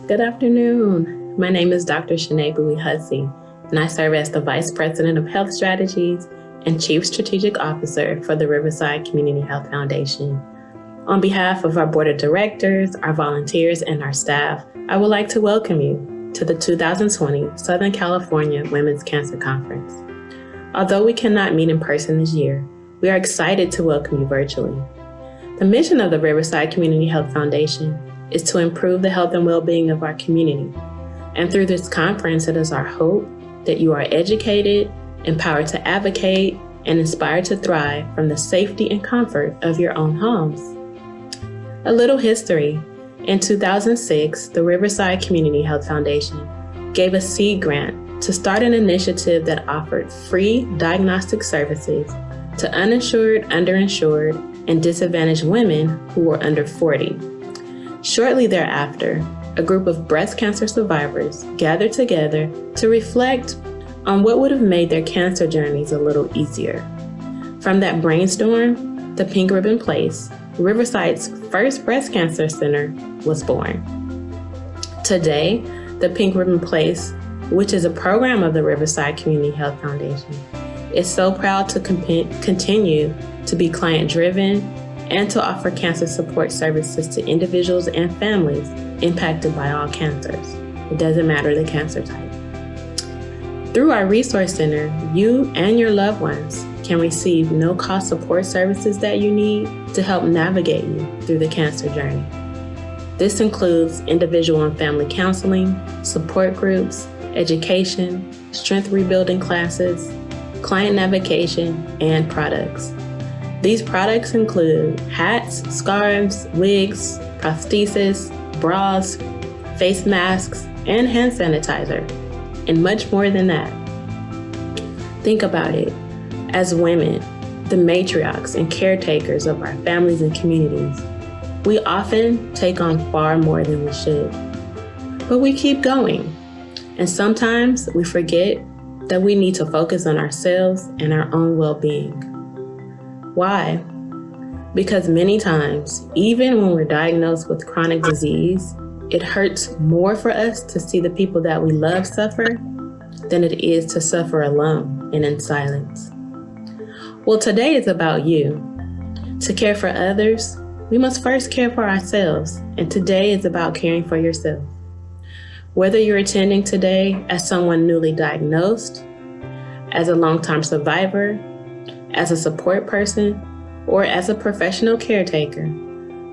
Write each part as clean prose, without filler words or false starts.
Good afternoon. My name is Dr. Shanae Bowie-Hussey, and I serve as the Vice President of Health Strategies and Chief Strategic Officer for the Riverside Community Health Foundation. On behalf of our Board of Directors, our volunteers, and our staff, I would like to welcome you to the 2020 Southern California Women's Cancer Conference. Although we cannot meet in person this year, we are excited to welcome you virtually. The mission of the Riverside Community Health Foundation is to improve the health and well-being of our community. And through this conference, it is our hope that you are educated, empowered to advocate, and inspired to thrive from the safety and comfort of your own homes. A little history. In 2006, the Riverside Community Health Foundation gave a seed grant to start an initiative that offered free diagnostic services to uninsured, underinsured, and disadvantaged women who were under 40. Shortly thereafter, a group of breast cancer survivors gathered together to reflect on what would have made their cancer journeys a little easier. From that brainstorm, the Pink Ribbon Place, Riverside's first breast cancer center, was born. Today, the Pink Ribbon Place, which is a program of the Riverside Community Health Foundation, is so proud to continue to be client-driven and to offer cancer support services to individuals and families impacted by all cancers. It doesn't matter the cancer type. Through our Resource Center, you and your loved ones can receive no-cost support services that you need to help navigate you through the cancer journey. This includes individual and family counseling, support groups, education, strength rebuilding classes, client navigation, and products. These products include hats, scarves, wigs, prosthesis, bras, face masks, and hand sanitizer, and much more than that. Think about it. As women, the matriarchs and caretakers of our families and communities, we often take on far more than we should. But we keep going, and sometimes we forget that we need to focus on ourselves and our own well-being. Why? Because many times, even when we're diagnosed with chronic disease, it hurts more for us to see the people that we love suffer than it is to suffer alone and in silence. Well, today is about you. To care for others, we must first care for ourselves, and today is about caring for yourself. Whether you're attending today as someone newly diagnosed, as a long-term survivor, as a support person, or as a professional caretaker,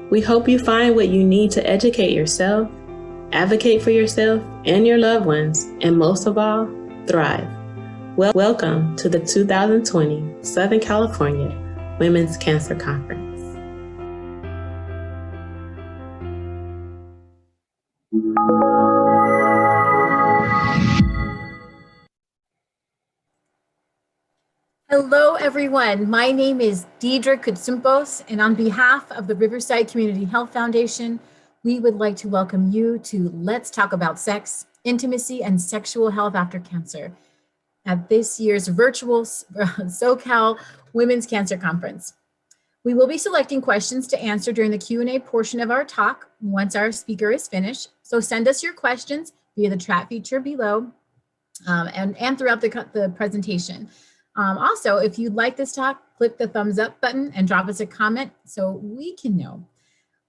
we hope you find what you need to educate yourself, advocate for yourself and your loved ones, and most of all, thrive. Welcome to the 2020 Southern California Women's Cancer Conference. Hello, everyone. My name is Deidre Kutsumpos, and on behalf of the Riverside Community Health Foundation, we would like to welcome you to Let's Talk About Sex, Intimacy, and Sexual Health After Cancer at this year's virtual SoCal Women's Cancer Conference. We will be selecting questions to answer during the Q&A portion of our talk once our speaker is finished. So send us your questions via the chat feature below and throughout the presentation. Also, if you'd like this talk, click the thumbs up button and drop us a comment so we can know.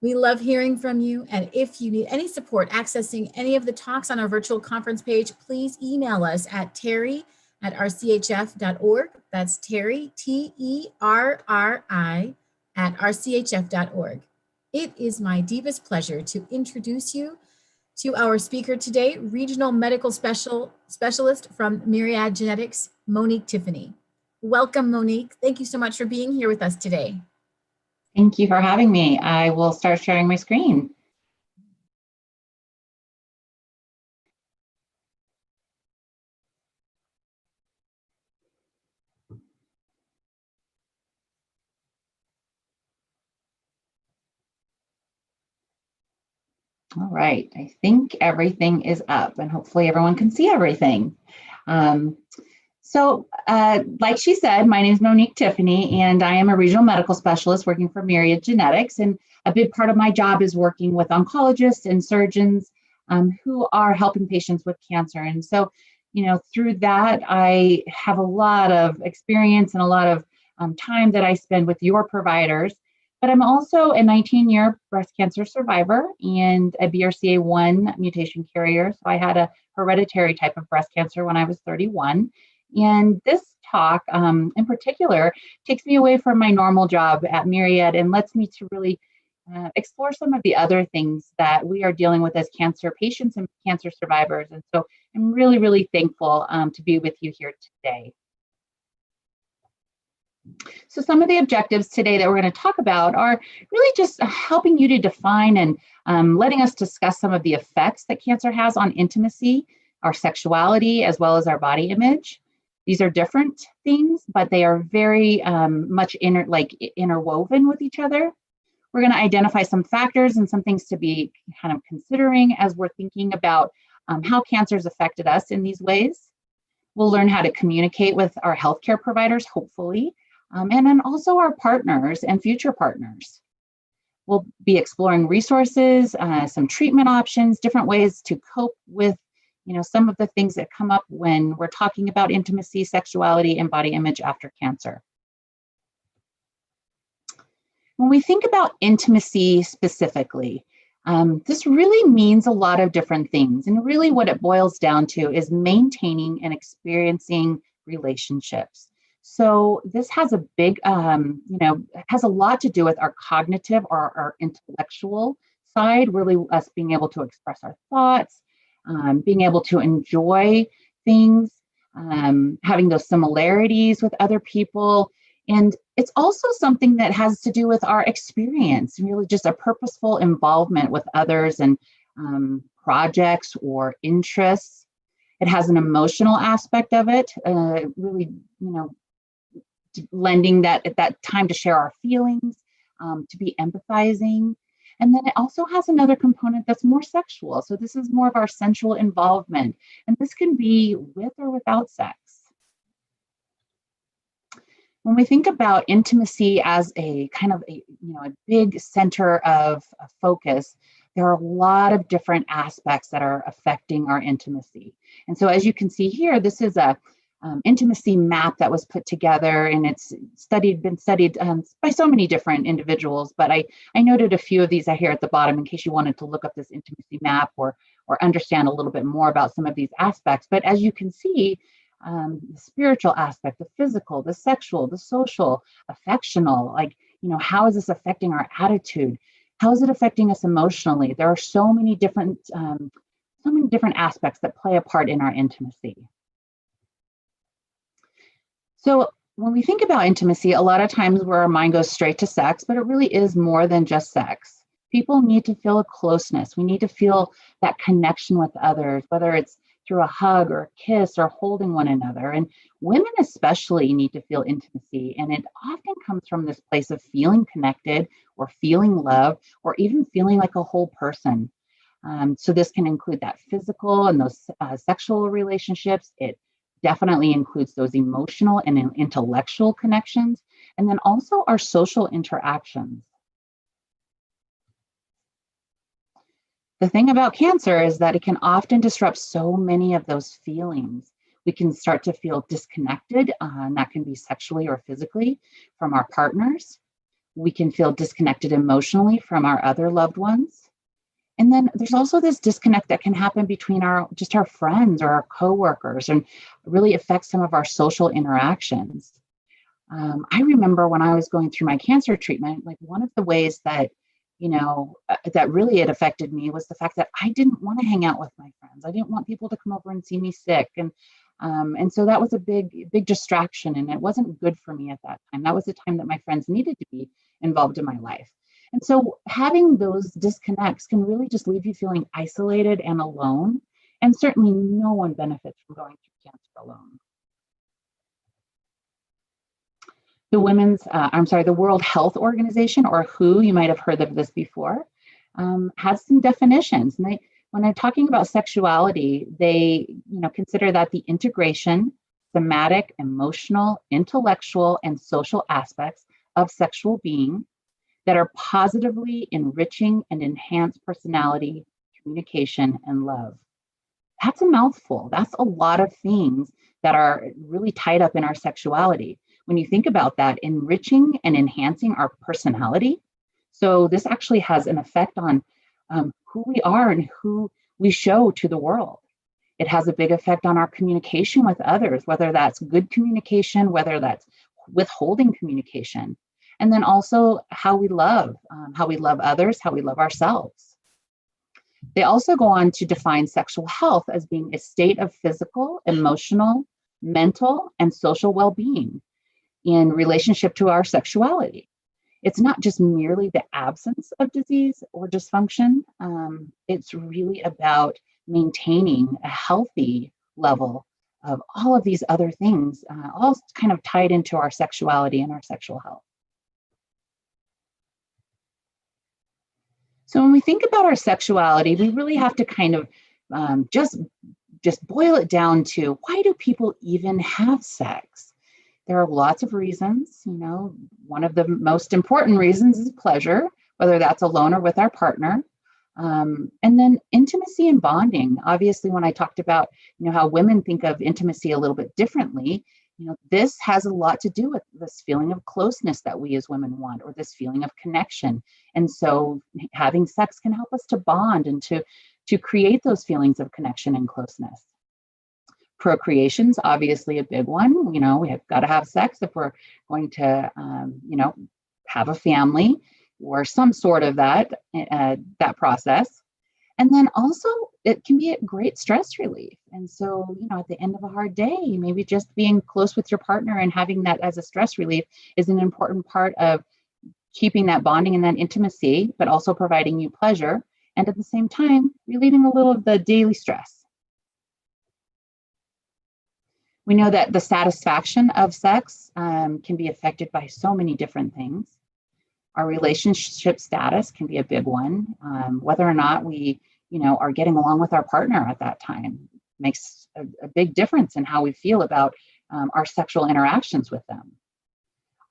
We love hearing from you, and if you need any support accessing any of the talks on our virtual conference page, please email us at terry@rchf.org. That's Terry, Terri, @rchf.org. It is my deepest pleasure to introduce you to our speaker today, Regional Medical Specialist from Myriad Genetics, Monique Tiffany. Welcome, Monique. Thank you so much for being here with us today. Thank you for having me. I will start sharing my screen. All right, I think everything is up and hopefully everyone can see everything. Like she said, my name is Monique Tiffany, and I am a regional medical specialist working for Myriad Genetics. And a big part of my job is working with oncologists and surgeons who are helping patients with cancer. And so, through that, I have a lot of experience and a lot of time that I spend with your providers. But I'm also a 19-year breast cancer survivor and a BRCA1 mutation carrier. So I had a hereditary type of breast cancer when I was 31. And this talk in particular takes me away from my normal job at Myriad and lets me to really explore some of the other things that we are dealing with as cancer patients and cancer survivors. And so I'm really, really thankful to be with you here today. So some of the objectives today that we're going to talk about are really just helping you to define and letting us discuss some of the effects that cancer has on intimacy, our sexuality, as well as our body image. These are different things, but they are very much interwoven with each other. We're going to identify some factors and some things to be kind of considering as we're thinking about how cancer has affected us in these ways. We'll learn how to communicate with our healthcare providers, hopefully, and then also our partners and future partners. We'll be exploring resources, some treatment options, different ways to cope with some of the things that come up when we're talking about intimacy, sexuality, and body image after cancer. When we think about intimacy specifically, this really means a lot of different things. And really what it boils down to is maintaining and experiencing relationships. So this has a big, has a lot to do with our cognitive or our intellectual side, really us being able to express our thoughts, being able to enjoy things, having those similarities with other people. And it's also something that has to do with our experience, really just a purposeful involvement with others and projects or interests. It has an emotional aspect of it, really, lending that time to share our feelings, to be empathizing. And then it also has another component that's more sexual. So this is more of our sensual involvement. And this can be with or without sex. When we think about intimacy as a kind of a big center of focus, there are a lot of different aspects that are affecting our intimacy. And so as you can see here, this is a intimacy map that was put together, and it's been studied by so many different individuals, but I noted a few of these here at the bottom in case you wanted to look up this intimacy map or understand a little bit more about some of these aspects. But as you can see, the spiritual aspect, the physical, the sexual, the social, affectional, how is this affecting our attitude? How is it affecting us emotionally? There are so many different aspects that play a part in our intimacy. So when we think about intimacy, a lot of times where our mind goes straight to sex, but it really is more than just sex. People need to feel a closeness. We need to feel that connection with others, whether it's through a hug or a kiss or holding one another. And women especially need to feel intimacy. And it often comes from this place of feeling connected or feeling loved or even feeling like a whole person. So this can include that physical and those sexual relationships. It definitely includes those emotional and intellectual connections, and then also our social interactions. The thing about cancer is that it can often disrupt so many of those feelings. We can start to feel disconnected, and that can be sexually or physically, from our partners. We can feel disconnected emotionally from our other loved ones. And then there's also this disconnect that can happen between our friends or our coworkers, and really affects some of our social interactions. I remember when I was going through my cancer treatment, one of the ways that that really it affected me was the fact that I didn't want to hang out with my friends. I didn't want people to come over and see me sick, and so that was a big distraction, and it wasn't good for me at that time. That was the time that my friends needed to be involved in my life. And so having those disconnects can really just leave you feeling isolated and alone. And certainly no one benefits from going through cancer alone. The World Health Organization, or WHO, you might have heard of this before, has some definitions. And when they're talking about sexuality, they consider that the integration, somatic, emotional, intellectual, and social aspects of sexual being that are positively enriching and enhance personality, communication, and love. That's a mouthful. That's a lot of things that are really tied up in our sexuality. When you think about that, enriching and enhancing our personality. So this actually has an effect on who we are and who we show to the world. It has a big effect on our communication with others, whether that's good communication, whether that's withholding communication, and then also how we love others, how we love ourselves. They also go on to define sexual health as being a state of physical, emotional, mental, and social well-being in relationship to our sexuality. It's not just merely the absence of disease or dysfunction. It's really about maintaining a healthy level of all of these other things, all kind of tied into our sexuality and our sexual health. So when we think about our sexuality, we really have to kind of just boil it down to, why do people even have sex? There are lots of reasons. One of the most important reasons is pleasure, whether that's alone or with our partner. And then intimacy and bonding. Obviously, when I talked about how women think of intimacy a little bit differently, this has a lot to do with this feeling of closeness that we as women want, or this feeling of connection. And so having sex can help us to bond and to create those feelings of connection and closeness. Procreation's obviously a big one. We have got to have sex if we're going to, have a family or some sort of that process. And then also it can be a great stress relief. And so, at the end of a hard day, maybe just being close with your partner and having that as a stress relief is an important part of keeping that bonding and that intimacy, but also providing you pleasure. And at the same time, relieving a little of the daily stress. We know that the satisfaction of sex can be affected by so many different things. Our relationship status can be a big one. Whether or not we, are getting along with our partner at that time makes a big difference in how we feel about our sexual interactions with them.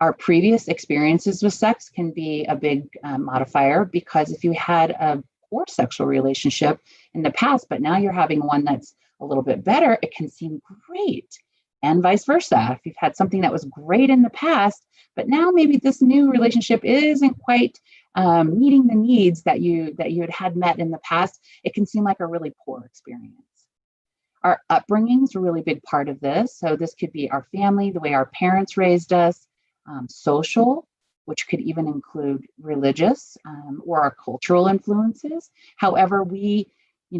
Our previous experiences with sex can be a big modifier, because if you had a poor sexual relationship in the past, but now you're having one that's a little bit better, it can seem great. And vice versa. If you've had something that was great in the past, but now maybe this new relationship isn't quite meeting the needs that you had met in the past, it can seem like a really poor experience. Our upbringing is a really big part of this. So this could be our family, the way our parents raised us, social, which could even include religious or our cultural influences. However, we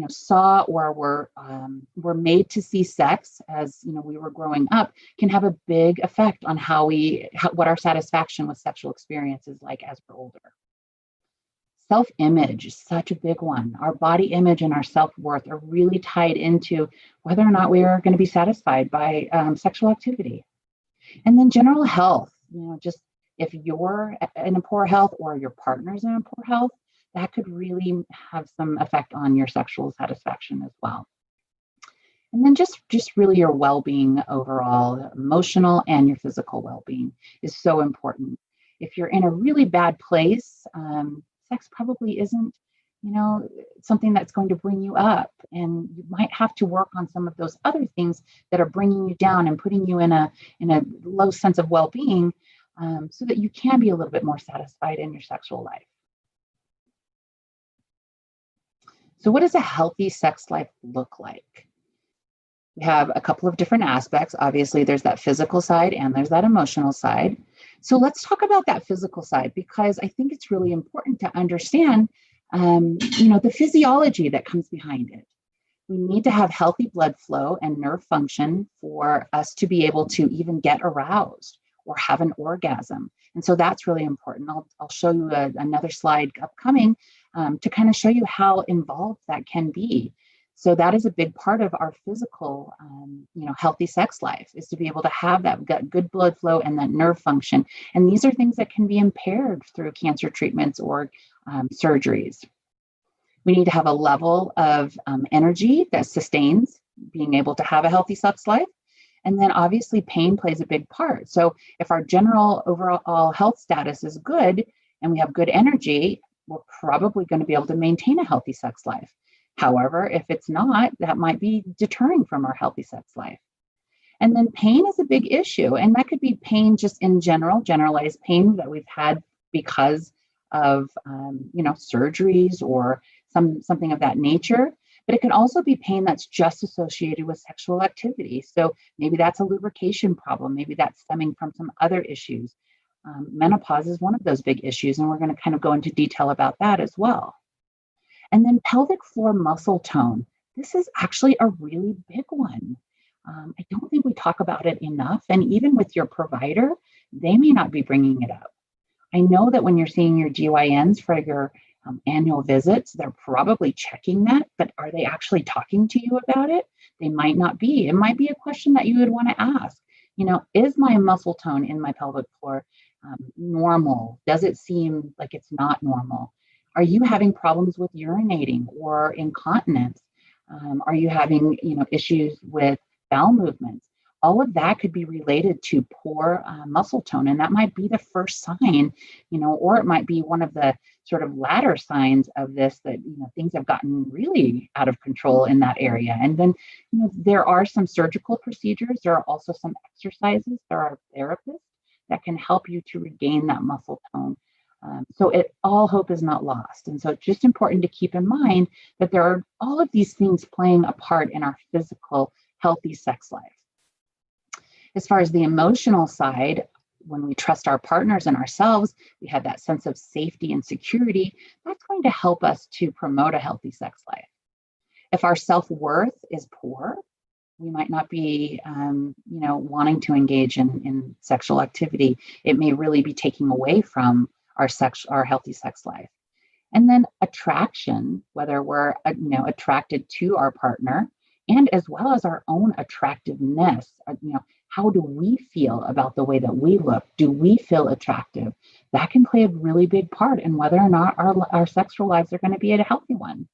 saw or were made to see sex as we were growing up, can have a big effect on what our satisfaction with sexual experience is like as we're older. Self-image is such a big one. Our body image and our self-worth are really tied into whether or not we are going to be satisfied by sexual activity. And then general health, just if you're in a poor health or your partner's in a poor health, that could really have some effect on your sexual satisfaction as well. And then just really your well-being overall, emotional and your physical well-being is so important. If you're in a really bad place, sex probably isn't, something that's going to bring you up. And you might have to work on some of those other things that are bringing you down and putting you in a low sense of well-being, so that you can be a little bit more satisfied in your sexual life. So what does a healthy sex life look like? We have a couple of different aspects. Obviously, there's that physical side and there's that emotional side. So let's talk about that physical side, because I think it's really important to understand, the physiology that comes behind it. We need to have healthy blood flow and nerve function for us to be able to even get aroused or have an orgasm. And so that's really important. I'll show you another slide upcoming to kind of show you how involved that can be. So that is a big part of our physical, healthy sex life, is to be able to have that good blood flow and that nerve function. And these are things that can be impaired through cancer treatments or surgeries. We need to have a level of energy that sustains being able to have a healthy sex life. And then obviously pain plays a big part. So if our general overall health status is good and we have good energy, we're probably going to be able to maintain a healthy sex life. However, if it's not, that might be deterring from our healthy sex life. And then pain is a big issue. And that could be pain just in general, generalized pain that we've had because of, surgeries or something of that nature. But it can also be pain that's just associated with sexual activity. So maybe that's a lubrication problem. Maybe that's stemming from some other issues. Menopause is one of those big issues, and we're going to kind of go into detail about that as well. And then pelvic floor muscle tone. This is actually a really big one. I don't think we talk about it enough. And even with your provider, they may not be bringing it up. I know that when you're seeing your GYNs for your annual visits, they're probably checking that, but are they actually talking to you about it? They might not be. It might be a question that you would want to ask. Is my muscle tone in my pelvic floor normal? Does it seem like it's not normal? Are you having problems with urinating or incontinence? Are you having, issues with bowel movements? All of that could be related to poor muscle tone, and that might be the first sign, or it might be one of the sort of latter signs of this, that things have gotten really out of control in that area. And then, there are some surgical procedures. There are also some exercises. There are therapists that can help you to regain that muscle tone. So all hope is not lost. And so it's just important to keep in mind that there are all of these things playing a part in our physical, healthy sex life. As far as the emotional side, when we trust our partners and ourselves, we have that sense of safety and security. That's going to help us to promote a healthy sex life. If our self-worth is poor, we might not be, wanting to engage in sexual activity. It may really be taking away from our healthy sex life. And then attraction, whether we're, attracted to our partner, and as well as our own attractiveness. How do we feel about the way that we look? Do we feel attractive? That can play a really big part in whether or not our sexual lives are going to be a healthy one.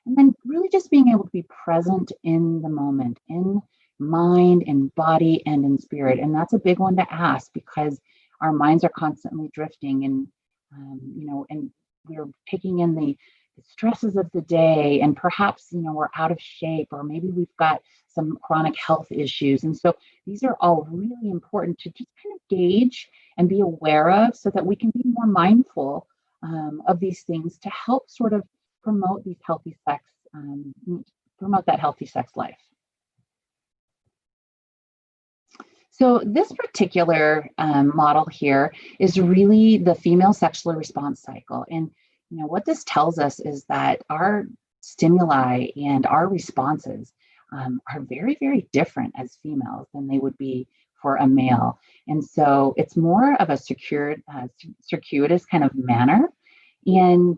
And then really just being able to be present in the moment, in mind, in body, and in spirit. And that's a big one to ask, because our minds are constantly drifting, and and we're taking in the stresses of the day, and perhaps we're out of shape, or maybe we've got some chronic health issues. And so these are all really important to just kind of gauge and be aware of, so that we can be more mindful of these things to help sort of promote these healthy sex, promote that healthy sex life. So this particular model here is really the female sexual response cycle. And what this tells us is that our stimuli and our responses are very, very different as females than they would be for a male. And so it's more of a circuitous kind of manner. And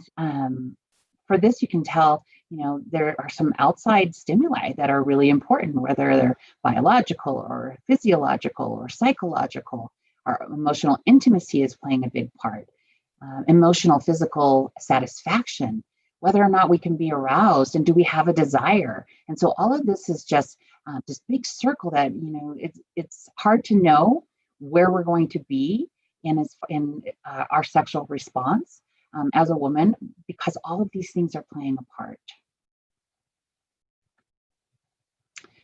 for this, you can tell, there are some outside stimuli that are really important, whether they're biological or physiological or psychological. Our emotional intimacy is playing a big part. Emotional, physical satisfaction, whether or not we can be aroused, and do we have a desire? And so all of this is just this big circle that, it's hard to know where we're going to be in our sexual response as a woman, because all of these things are playing a part.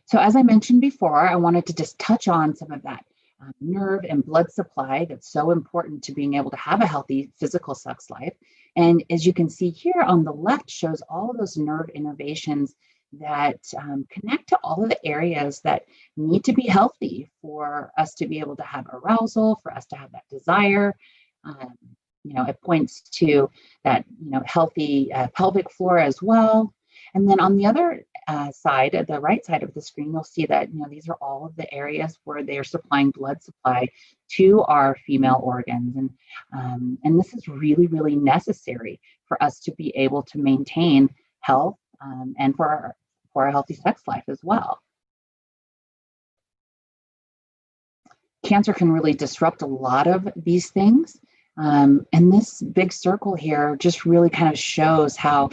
So as I mentioned before, I wanted to just touch on some of that nerve and blood supply that's so important to being able to have a healthy physical sex life. And as you can see here on the left, shows all of those nerve innervations that connect to all of the areas that need to be healthy for us to be able to have arousal, for us to have that desire. It points to that, healthy pelvic floor as well. And then on the other side, at the right side of the screen, you'll see that, these are all of the areas where they are supplying blood supply to our female organs. And this is really, really necessary for us to be able to maintain health and for a healthy sex life as well. Cancer can really disrupt a lot of these things. And this big circle here just really kind of shows how,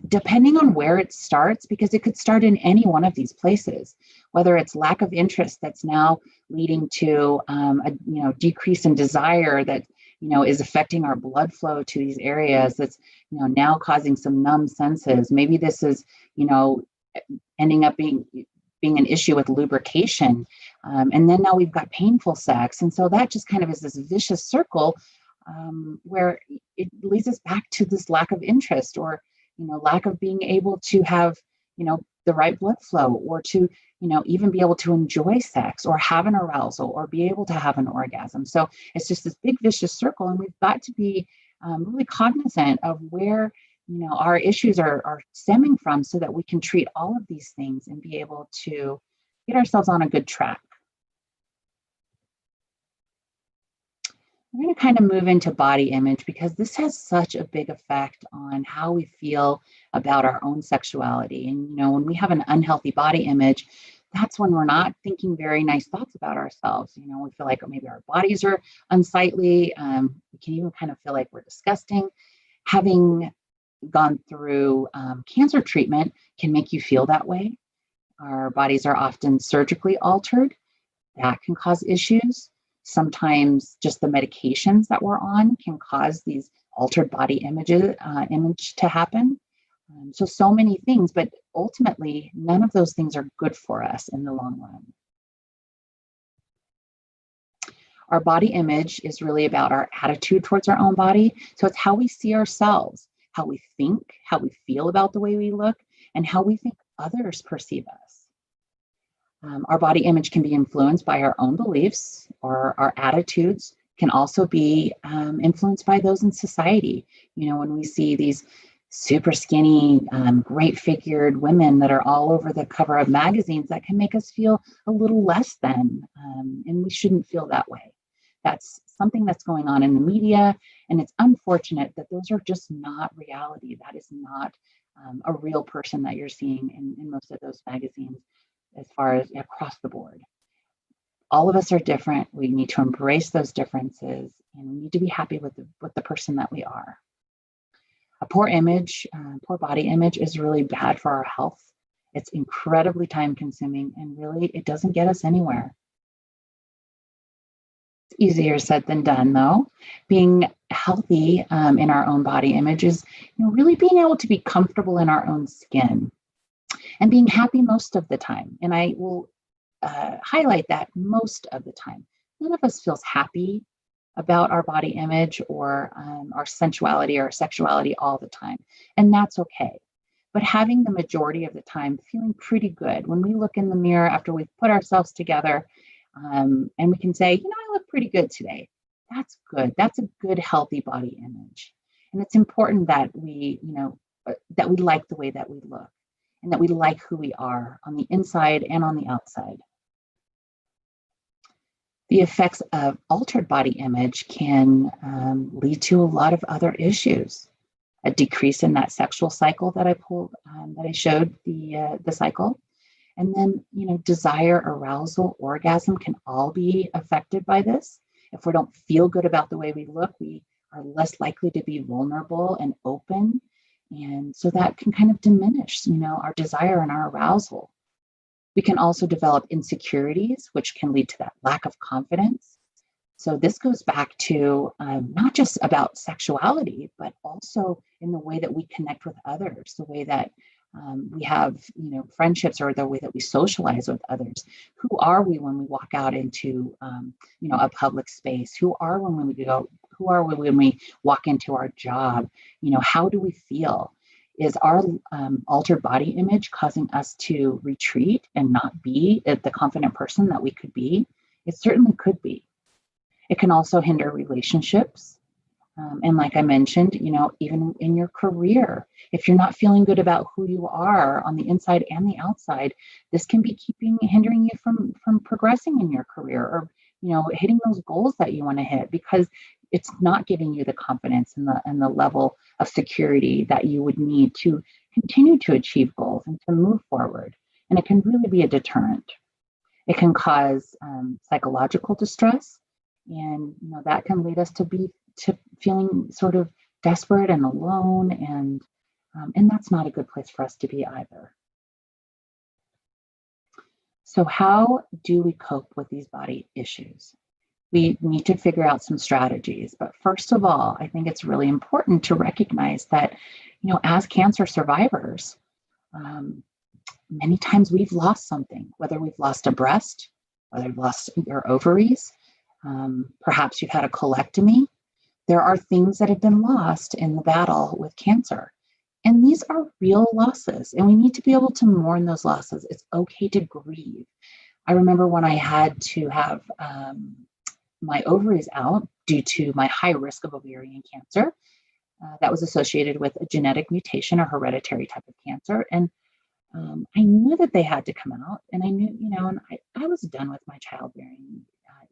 depending on where it starts, because it could start in any one of these places, whether it's lack of interest that's now leading to a decrease in desire that is affecting our blood flow to these areas that's, now causing some numb senses. Maybe this is, ending up being an issue with lubrication. And then now we've got painful sex. And so that just kind of is this vicious circle where it leads us back to this lack of interest, or, lack of being able to have, the right blood flow, or to, even be able to enjoy sex or have an arousal or be able to have an orgasm. So it's just this big vicious circle. And we've got to be really cognizant of where, our issues are stemming from, so that we can treat all of these things and be able to get ourselves on a good track. We're going to kind of move into body image, because this has such a big effect on how we feel about our own sexuality. And, when we have an unhealthy body image, that's when we're not thinking very nice thoughts about ourselves. We feel like maybe our bodies are unsightly. We can even kind of feel like we're disgusting. Having gone through cancer treatment can make you feel that way. Our bodies are often surgically altered. That can cause issues. Sometimes just the medications that we're on can cause these altered body image to happen. So many things, but ultimately, none of those things are good for us in the long run. Our body image is really about our attitude towards our own body. So it's how we see ourselves, how we think, how we feel about the way we look, and how we think others perceive us. Our body image can be influenced by our own beliefs, or our attitudes can also be influenced by those in society. When we see these super skinny, great figured women that are all over the cover of magazines, that can make us feel a little less than, and we shouldn't feel that way. That's something that's going on in the media, and it's unfortunate that those are just not reality. That is not a real person that you're seeing in most of those magazines, as far as across the board. All of us are different. We need to embrace those differences, and we need to be happy with the person that we are. A poor body image is really bad for our health. It's incredibly time consuming, and really it doesn't get us anywhere. It's easier said than done, though. Being healthy in our own body image is, really being able to be comfortable in our own skin and being happy most of the time. And I will highlight that most of the time. None of us feels happy about our body image or our sensuality or our sexuality all the time. And that's okay. But having the majority of the time feeling pretty good when we look in the mirror after we've put ourselves together, and we can say, I look pretty good today. That's good. That's a good, healthy body image. And it's important that we like the way that we look, and that we like who we are on the inside and on the outside. The effects of altered body image can lead to a lot of other issues. A decrease in that sexual cycle that I showed the cycle. And then, desire, arousal, orgasm can all be affected by this. If we don't feel good about the way we look, we are less likely to be vulnerable and open. And so that can kind of diminish, our desire and our arousal. We can also develop insecurities, which can lead to that lack of confidence. So this goes back to not just about sexuality, but also in the way that we connect with others, the way that we have, friendships, or the way that we socialize with others. Who are we when we walk out into, a public space? Who are we when we walk into our job? How do we feel? Is our altered body image causing us to retreat and not be the confident person that we could be? It certainly could be. It can also hinder relationships. And like I mentioned, even in your career, if you're not feeling good about who you are on the inside and the outside, this can be hindering you from progressing in your career, or, hitting those goals that you want to hit, because it's not giving you the confidence and the level of security that you would need to continue to achieve goals and to move forward. And it can really be a deterrent. It can cause psychological distress, and that can lead us to feeling sort of desperate and alone, and that's not a good place for us to be either. So how do we cope with these body issues? We need to figure out some strategies. But first of all, I think it's really important to recognize that, as cancer survivors, many times we've lost something, whether we've lost a breast, whether you've lost your ovaries, perhaps you've had a colectomy. There are things that have been lost in the battle with cancer. And these are real losses, and we need to be able to mourn those losses. It's okay to grieve. I remember when I had to have my ovaries out due to my high risk of ovarian cancer. That was associated with a genetic mutation, a hereditary type of cancer. And I knew that they had to come out, and I knew, and I was done with my childbearing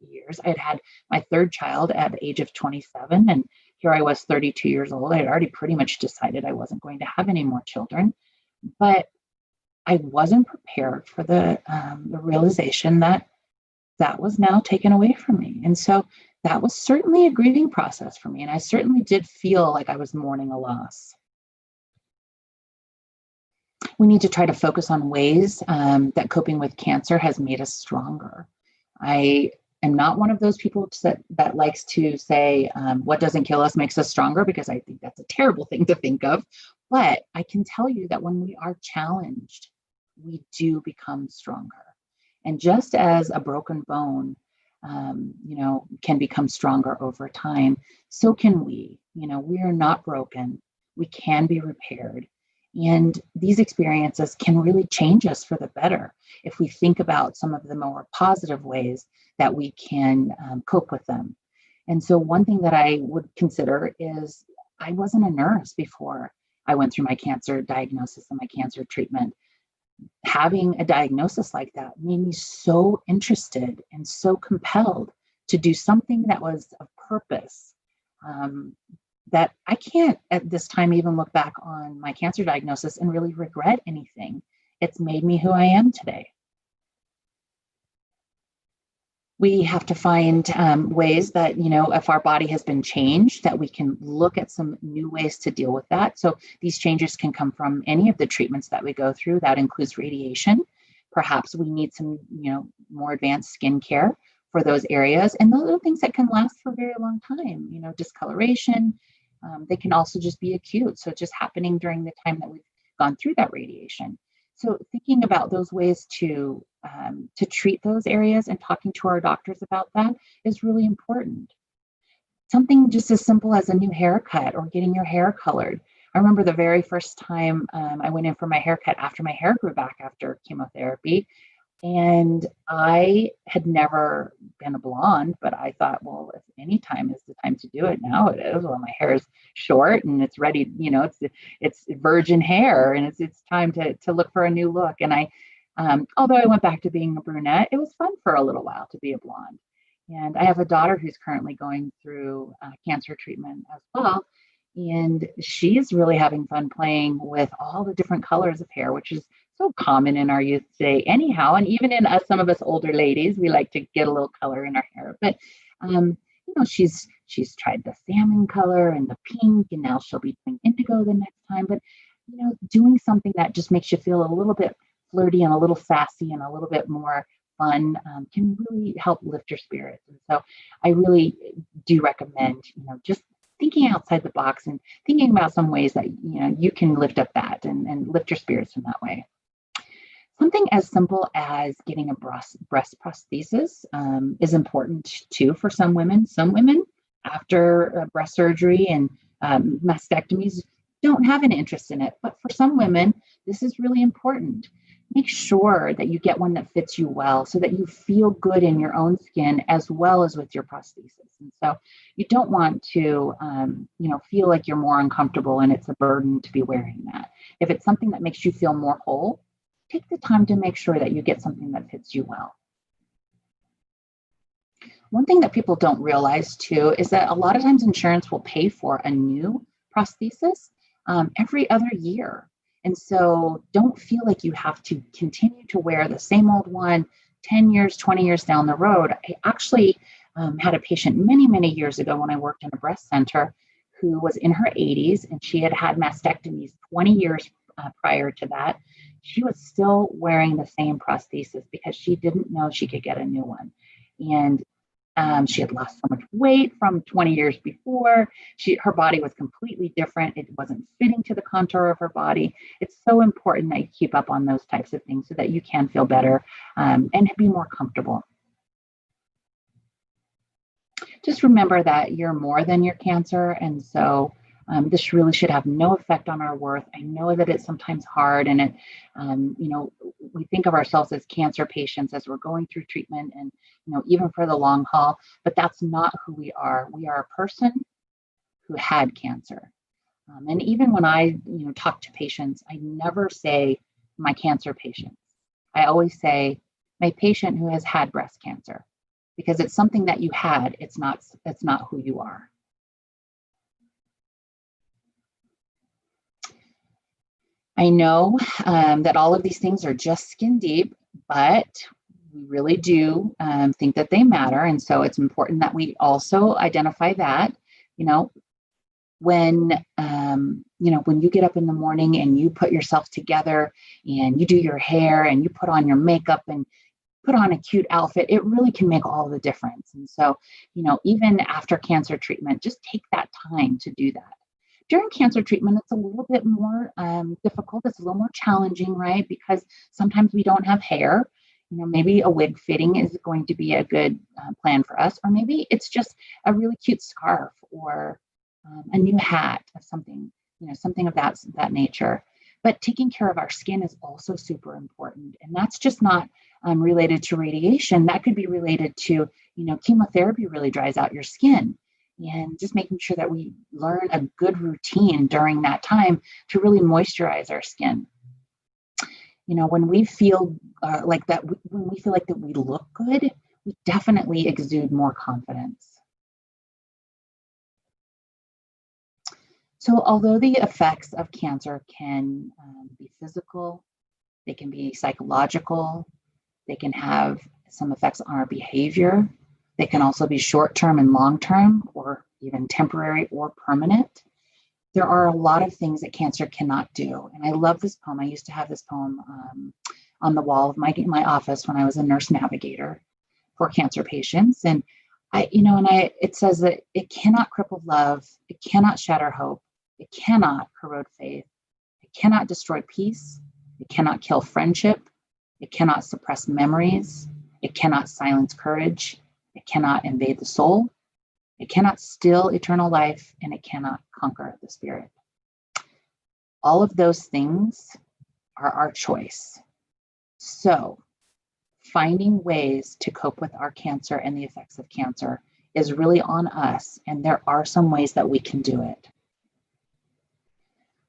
years. I had had my third child at the age of 27, and here I was 32 years old. I had already pretty much decided I wasn't going to have any more children, but I wasn't prepared for the realization that that was now taken away from me. And so that was certainly a grieving process for me. And I certainly did feel like I was mourning a loss. We need to try to focus on ways that coping with cancer has made us stronger. I am not one of those people that likes to say, what doesn't kill us makes us stronger, because I think that's a terrible thing to think of. But I can tell you that when we are challenged, we do become stronger. And just as a broken bone, can become stronger over time, so can we. We are not broken. We can be repaired. And these experiences can really change us for the better if we think about some of the more positive ways that we can cope with them. And so one thing that I would consider is I wasn't a nurse before I went through my cancer diagnosis and my cancer treatment. Having a diagnosis like that made me so interested and so compelled to do something that was of purpose, that I can't at this time even look back on my cancer diagnosis and really regret anything. It's made me who I am today. We have to find ways that, if our body has been changed, that we can look at some new ways to deal with that. So these changes can come from any of the treatments that we go through. That includes radiation. Perhaps we need some, more advanced skincare for those areas. And those are things that can last for a very long time, discoloration. They can also just be acute. So just happening during the time that we've gone through that radiation. So thinking about those ways to treat those areas and talking to our doctors about that is really important. Something just as simple as a new haircut or getting your hair colored. I remember the very first time I went in for my haircut after my hair grew back after chemotherapy. And I had never been a blonde, but I thought, well, if any time is the time to do it, now it is. Well, my hair is short and it's ready, it's virgin hair, and it's time to look for a new look. And I, although I went back to being a brunette, it was fun for a little while to be a blonde. And I have a daughter who's currently going through cancer treatment as well. And she's really having fun playing with all the different colors of hair, which is so common in our youth today anyhow. And even in us, some of us older ladies, we like to get a little color in our hair. But, she's tried the salmon color and the pink, and now she'll be doing indigo the next time. But, doing something that just makes you feel a little bit flirty and a little sassy and a little bit more fun can really help lift your spirits. And so I really do recommend, just thinking outside the box and thinking about some ways that, you can lift up that and lift your spirits in that way. Something as simple as getting a breast prosthesis is important too for some women. Some women, after breast surgery and mastectomies, don't have an interest in it. But for some women, this is really important. Make sure that you get one that fits you well so that you feel good in your own skin as well as with your prosthesis. And so you don't want to, feel like you're more uncomfortable and it's a burden to be wearing that. If it's something that makes you feel more whole, take the time to make sure that you get something that fits you well. One thing that people don't realize too is that a lot of times insurance will pay for a new prosthesis every other year. And so don't feel like you have to continue to wear the same old one 10 years, 20 years down the road. I actually had a patient many, many years ago when I worked in a breast center who was in her 80s, and she had had mastectomies 20 years prior to that. She was still wearing the same prosthesis because she didn't know she could get a new one. And She had lost so much weight from 20 years before. Her body was completely different. It wasn't fitting to the contour of her body. It's so important that you keep up on those types of things so that you can feel better and be more comfortable. Just remember that you're more than your cancer, and so this really should have no effect on our worth. I know that it's sometimes hard, and we think of ourselves as cancer patients as we're going through treatment, and even for the long haul. But that's not who we are. We are a person who had cancer, and even when I talk to patients, I never say my cancer patients. I always say my patient who has had breast cancer, because it's something that you had. It's not who you are. I know that all of these things are just skin deep, but we really do think that they matter. And so it's important that we also identify that, when you get up in the morning and you put yourself together and you do your hair and you put on your makeup and put on a cute outfit, it really can make all the difference. And so, even after cancer treatment, just take that time to do that. During cancer treatment, it's a little bit more difficult. It's a little more challenging, right? Because sometimes we don't have hair. Maybe a wig fitting is going to be a good plan for us, or maybe it's just a really cute scarf or a new hat of something, something of that nature. But taking care of our skin is also super important, and that's just not related to radiation. That could be related to, chemotherapy really dries out your skin. And just making sure that we learn a good routine during that time to really moisturize our skin. When we feel like that, when we feel like that we look good, we definitely exude more confidence. So although the effects of cancer can be physical, they can be psychological, they can have some effects on our behavior. They can also be short-term and long-term, or even temporary or permanent. There are a lot of things that cancer cannot do. And I love this poem. I used to have this poem on the wall of my office when I was a nurse navigator for cancer patients. And it says that it cannot cripple love, it cannot shatter hope, it cannot corrode faith, it cannot destroy peace, it cannot kill friendship, it cannot suppress memories, it cannot silence courage, it cannot invade the soul, it cannot still eternal life, and it cannot conquer the spirit. All of those things are our choice. So finding ways to cope with our cancer and the effects of cancer is really on us, and there are some ways that we can do it.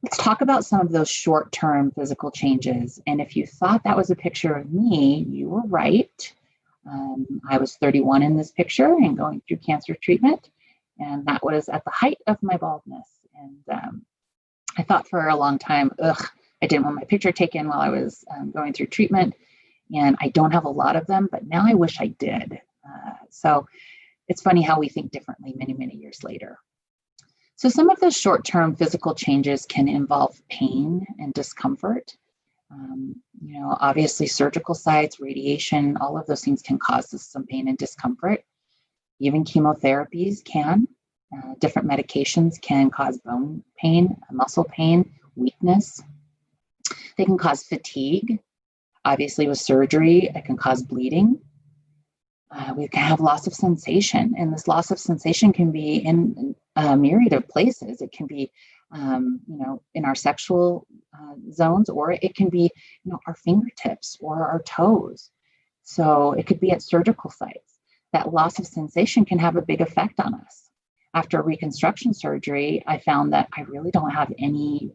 Let's talk about some of those short-term physical changes. And if you thought that was a picture of me, you were right. I was 31 in this picture and going through cancer treatment, and that was at the height of my baldness. And I thought for a long time, I didn't want my picture taken while I was going through treatment, and I don't have a lot of them, but now I wish I did. So it's funny how we think differently many, many years later. So some of those short-term physical changes can involve pain and discomfort. Obviously surgical sites, radiation, all of those things can cause us some pain and discomfort. Even chemotherapies can. Different medications can cause bone pain, muscle pain, weakness. They can cause fatigue. Obviously with surgery, it can cause bleeding. We can have loss of sensation, and this loss of sensation can be in a myriad of places. It can be in our sexual zones, or it can be, our fingertips or our toes. So it could be at surgical sites. That loss of sensation can have a big effect on us. After reconstruction surgery, I found that I really don't have any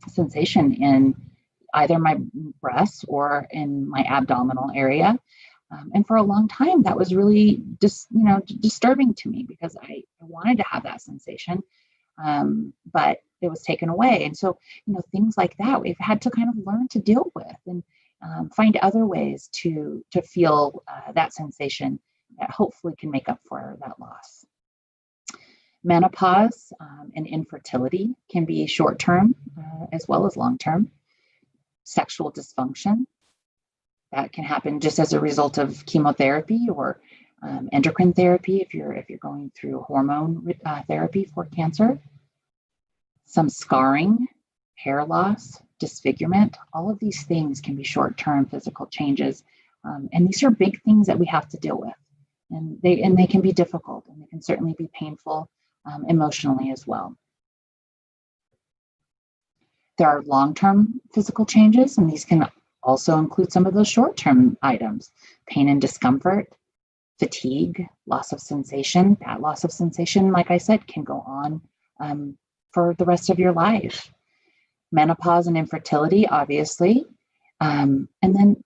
sensation in either my breasts or in my abdominal area. And for a long time, that was really disturbing to me, because I wanted to have that sensation, but it was taken away. And so, things like that, we've had to kind of learn to deal with and find other ways to feel that sensation that hopefully can make up for that loss. Menopause and infertility can be short-term as well as long-term. Sexual dysfunction, that can happen just as a result of chemotherapy or endocrine therapy if you're going through hormone therapy for cancer, some scarring, hair loss, disfigurement. All of these things can be short-term physical changes, and these are big things that we have to deal with, and they can be difficult, and they can certainly be painful emotionally as well. There are long-term physical changes, and these can also include some of those short-term items: pain and discomfort, fatigue, loss of sensation. That loss of sensation, like I said, can go on for the rest of your life. Menopause and infertility, obviously. And then,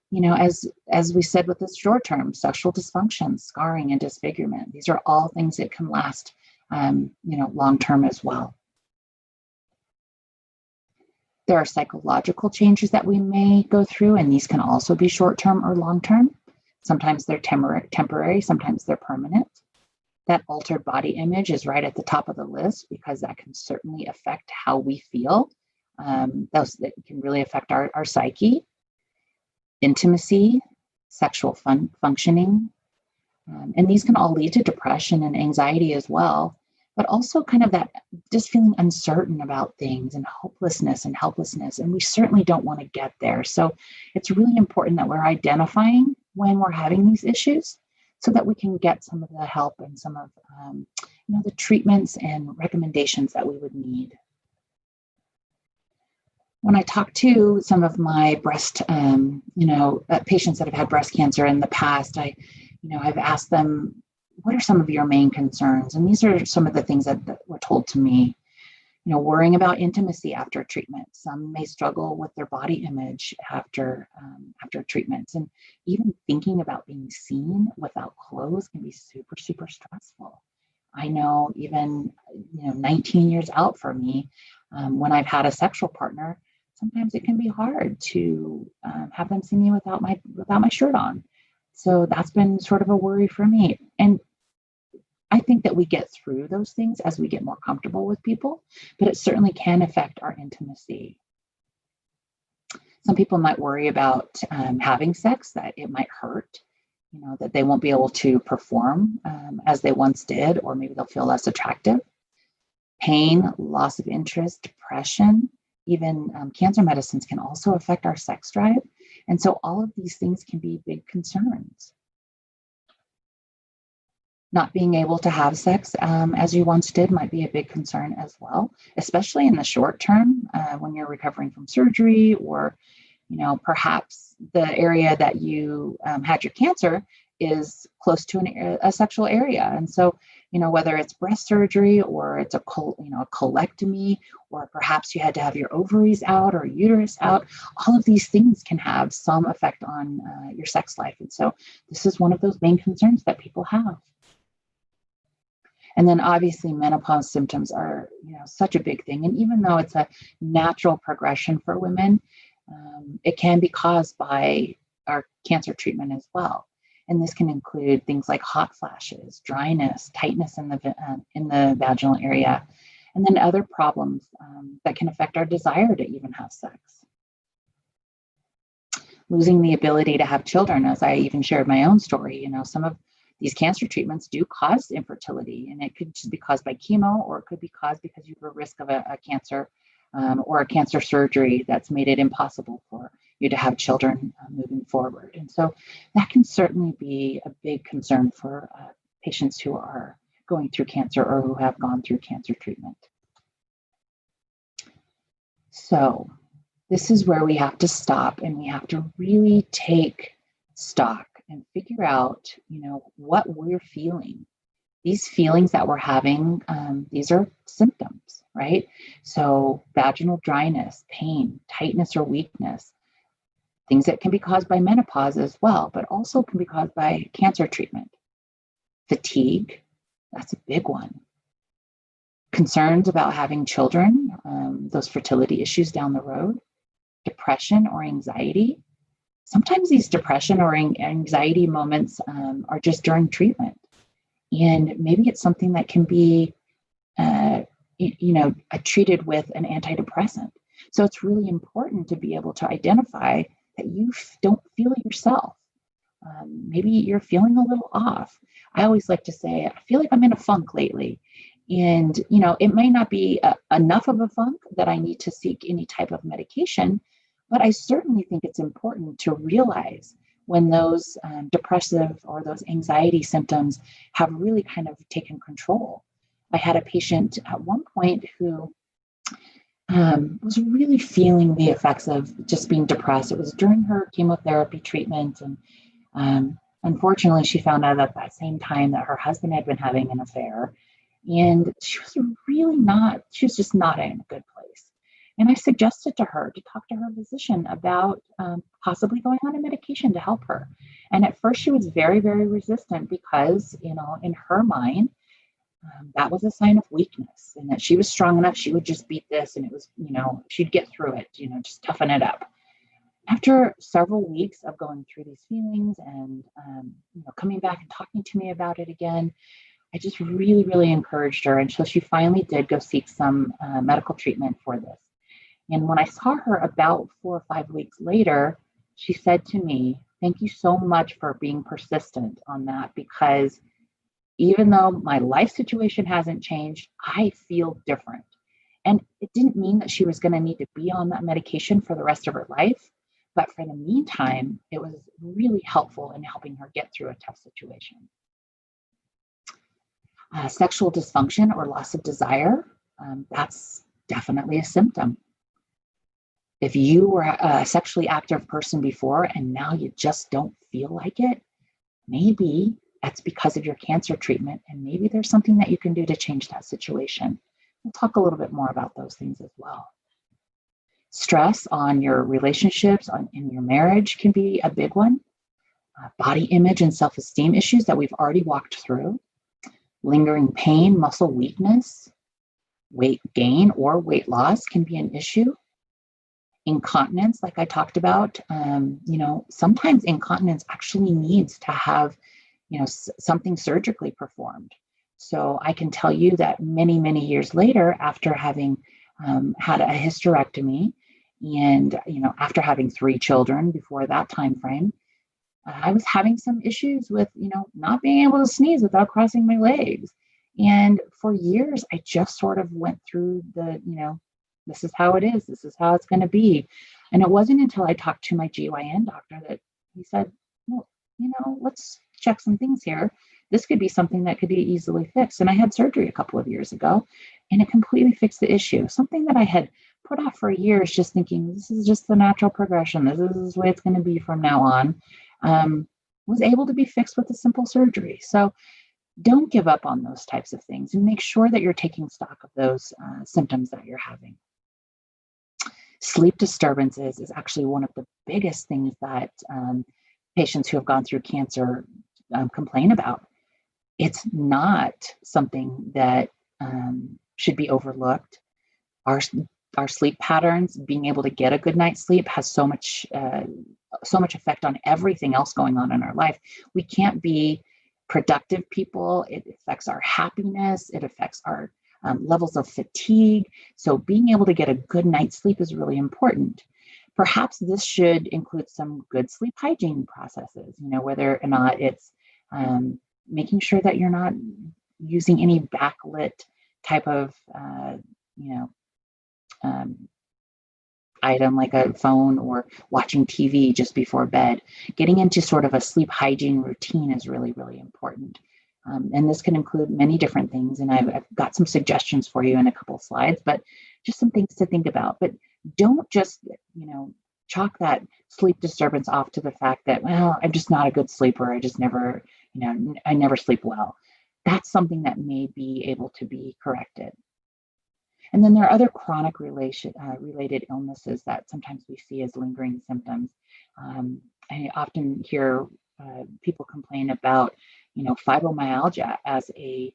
as we said with the short term, sexual dysfunction, scarring, and disfigurement. These are all things that can last, long term as well. There are psychological changes that we may go through, and these can also be short term or long term. Sometimes they're temporary, sometimes they're permanent. That altered body image is right at the top of the list because that can certainly affect how we feel. That can really affect our psyche. Intimacy, sexual functioning, and these can all lead to depression and anxiety as well, but also kind of that just feeling uncertain about things and hopelessness and helplessness, and we certainly don't want to get there. So it's really important that we're identifying when we're having these issues so that we can get some of the help and some of the treatments and recommendations that we would need. When I talk to some of my breast, patients that have had breast cancer in the past, I've asked them, what are some of your main concerns? And these are some of the things that were told to me. Worrying about intimacy after treatment. Some may struggle with their body image after treatments, and even thinking about being seen without clothes can be super, super stressful. I know even 19 years out for me, when I've had a sexual partner, sometimes it can be hard to have them see me without my shirt on. So that's been sort of a worry for me. And I think that we get through those things as we get more comfortable with people, but it certainly can affect our intimacy. Some people might worry about having sex, that it might hurt, that they won't be able to perform as they once did, or maybe they'll feel less attractive. Pain, loss of interest, depression, even cancer medicines can also affect our sex drive. And so all of these things can be big concerns. Not being able to have sex as you once did might be a big concern as well, especially in the short term when you're recovering from surgery, or, perhaps the area that you had your cancer is close to a sexual area. And so, whether it's breast surgery or it's a colectomy, or perhaps you had to have your ovaries out or uterus out, all of these things can have some effect on your sex life. And so this is one of those main concerns that people have. And then obviously menopause symptoms are, such a big thing. And even though it's a natural progression for women, it can be caused by our cancer treatment as well. And this can include things like hot flashes, dryness, tightness in the vaginal area, and then other problems that can affect our desire to even have sex. Losing the ability to have children, as I even shared my own story, some of these cancer treatments do cause infertility, and it could just be caused by chemo, or it could be caused because you have a risk of a cancer or a cancer surgery that's made it impossible for you to have children moving forward. And so that can certainly be a big concern for patients who are going through cancer or who have gone through cancer treatment. So this is where we have to stop, and we have to really take stock and figure out, what we're feeling. These feelings that we're having, these are symptoms, right? So vaginal dryness, pain, tightness or weakness, things that can be caused by menopause as well, but also can be caused by cancer treatment. Fatigue, that's a big one. Concerns about having children, those fertility issues down the road. Depression or anxiety. Sometimes these depression or anxiety moments are just during treatment. And maybe it's something that can be, treated with an antidepressant. So it's really important to be able to identify that you don't feel yourself. maybe you're feeling a little off. I always like to say, I feel like I'm in a funk lately. And, it may not be enough of a funk that I need to seek any type of medication, but I certainly think it's important to realize when those depressive or those anxiety symptoms have really kind of taken control. I had a patient at one point who was really feeling the effects of just being depressed. It was during her chemotherapy treatment. And unfortunately, she found out at that same time that her husband had been having an affair. And she was just not in a good place. And I suggested to her to talk to her physician about possibly going on a medication to help her. And at first she was very, very resistant because, in her mind, that was a sign of weakness, and that she was strong enough, she would just beat this, and it was, she'd get through it, just toughen it up. After several weeks of going through these feelings and, coming back and talking to me about it again, I just really, really encouraged her until she finally did go seek some medical treatment for this. And when I saw her about 4 or 5 weeks later, she said to me, "Thank you so much for being persistent on that, because even though my life situation hasn't changed, I feel different." And it didn't mean that she was going to need to be on that medication for the rest of her life. But for the meantime, it was really helpful in helping her get through a tough situation. Sexual dysfunction or loss of desire, that's definitely a symptom. If you were a sexually active person before and now you just don't feel like it, maybe that's because of your cancer treatment, and maybe there's something that you can do to change that situation. We'll talk a little bit more about those things as well. Stress on your relationships, in your marriage can be a big one. Body image and self-esteem issues that we've already walked through. Lingering pain, muscle weakness, weight gain or weight loss can be an issue. Incontinence, like I talked about, sometimes incontinence actually needs to have, something surgically performed. So I can tell you that many, many years later, after having had a hysterectomy and, after having 3 children before that time frame, I was having some issues with, not being able to sneeze without crossing my legs. And for years, I just sort of went through the, this is how it is. This is how it's going to be. And it wasn't until I talked to my GYN doctor that he said, well, let's check some things here. This could be something that could be easily fixed. And I had surgery a couple of years ago, and it completely fixed the issue. Something that I had put off for years, just thinking, this is just the natural progression. This is the way it's going to be from now on. Was able to be fixed with a simple surgery. So don't give up on those types of things, and make sure that you're taking stock of those symptoms that you're having. Sleep disturbances is actually one of the biggest things that patients who have gone through cancer complain about. It's not something that should be overlooked. Our sleep patterns, being able to get a good night's sleep, has so much effect on everything else going on in our life. We can't be productive people. It affects our happiness. It affects our levels of fatigue. So being able to get a good night's sleep is really important. Perhaps this should include some good sleep hygiene processes, whether or not it's making sure that you're not using any backlit type of, item like a phone, or watching TV just before bed. Getting into sort of a sleep hygiene routine is really, really important. And this can include many different things. And I've got some suggestions for you in a couple of slides, but just some things to think about. But don't just, chalk that sleep disturbance off to the fact that, well, I'm just not a good sleeper. I just never, I never sleep well. That's something that may be able to be corrected. And then there are other chronic related illnesses that sometimes we see as lingering symptoms. I often hear people complain about, fibromyalgia as a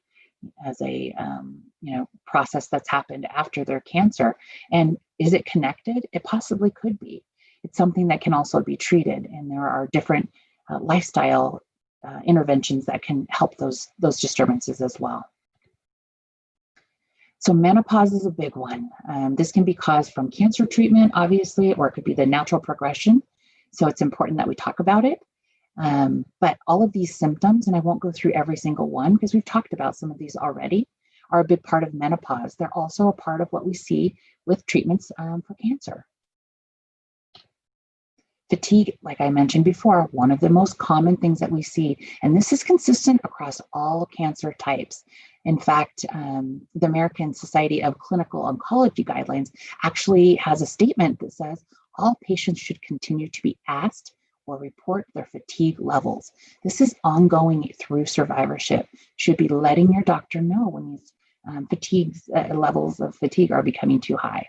process that's happened after their cancer. And is it connected? It possibly could be. It's something that can also be treated, and there are different lifestyle interventions that can help those disturbances as well. So menopause is a big one. This can be caused from cancer treatment, obviously, or it could be the natural progression. So it's important that we talk about it. But all of these symptoms, and I won't go through every single one because we've talked about some of these already, are a big part of menopause. They're also a part of what we see with treatments for cancer. Fatigue, like I mentioned before, one of the most common things that we see, and this is consistent across all cancer types. In fact, the American Society of Clinical Oncology Guidelines actually has a statement that says all patients should continue to be asked or report their fatigue levels. This is ongoing through survivorship. Should be letting your doctor know when these levels of fatigue are becoming too high.